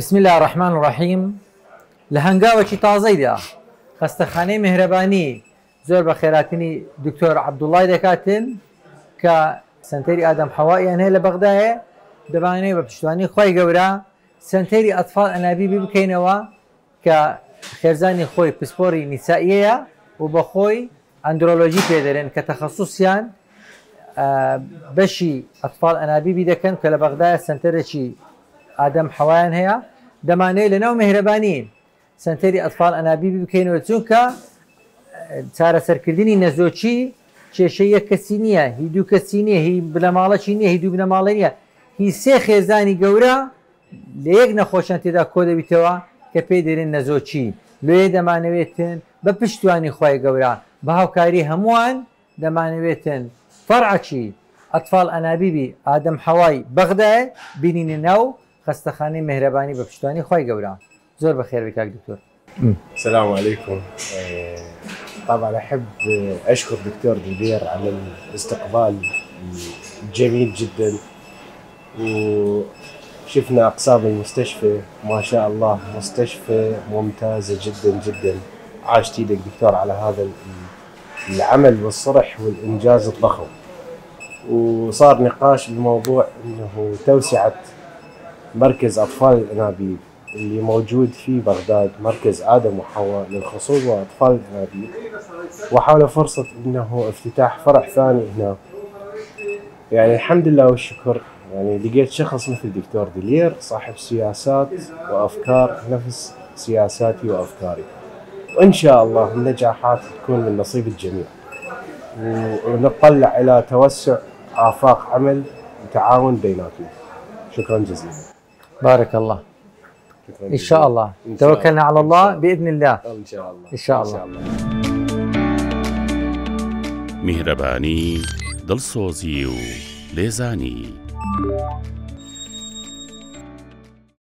بسم الله الرحمن الرحيم. لهنگاوەکی تازەیدا خەستەخانەی مهرەبانی زۆر بە خێراتنی دکتۆر عەبدوڵڵای دەکاتن کە سنتەری ئادەم حەواییان هەیە لە بەغدایە. دەبانەوێت بە پشتیوانی خۆی گەورە سنتەری ئەتفاڵ ئەنابیبی بکەینەوە کە خێرزانی خۆی پسپۆری نیسائیەیە و بە خۆی ئەندرۆلۆژی پێدەرێن کە تەخەسوسیان بەشی ئەتفاڵ ئەنابیبی دەکەن کە لە بەغدایە سنتەرێکی ئادەم حەوایان هەیە. دەمانەوێت لەناو مهرەبانی سنتەری ئەتفاڵ ئەنابیبی بکەینەوە چونکە چارەسەرکردنی نەزۆچی کێشەی یەک کەسی نییە، هی دوو کەسی نییە، هی بنەماڵەکی نییە، هی دوو بنەماڵی نییە، هی سێ خێزانی گەورە لە یەک نەخۆشیان تێدا کۆ دەبیتەوە کە پێی دەرێن نەزۆچی. لێ دەمانەوێتن بە پشتیوانی خۆی گەورە بە هاوکاری هەمووان دەمانەوێتن فەرعەکی ئەتفاڵ ئەنابیبی ئادەم حەوای بەغدایە بینینە ناو خەستەخانەی مهرەبانی بە پشتیوانی خۆی گەورە. زۆر بەخێر بێ کاک دکتۆر. السلام عليكم. طبعا احب اشكر دكتور دلير على الاستقبال الجميل جدا، وشفنا اقسام المستشفى ما شاء الله مستشفى ممتازه جدا جدا. عاشتي لك دكتور على هذا العمل والصرح والانجاز الضخم. وصار نقاش بالموضوع انه توسعه مركز اطفال الانابيب اللي موجود في بغداد، مركز آدم وحواء للخصوبة وأطفال الأنابيب، وحاول فرصة إنه افتتاح فرع ثاني هنا. يعني الحمد لله والشكر، يعني لقيت شخص مثل دكتور دلير صاحب سياسات وأفكار نفس سياساتي وأفكاري، وإن شاء الله النجاحات تكون من نصيب الجميع، ونطلع إلى توسع آفاق عمل وتعاون بيناتنا. شكرا جزيلا. بارك الله. إن شاء الله. توكلنا على الله بإذن الله. إن شاء الله. إن شاء الله. مهرباني دڵسۆزی و لێزانی.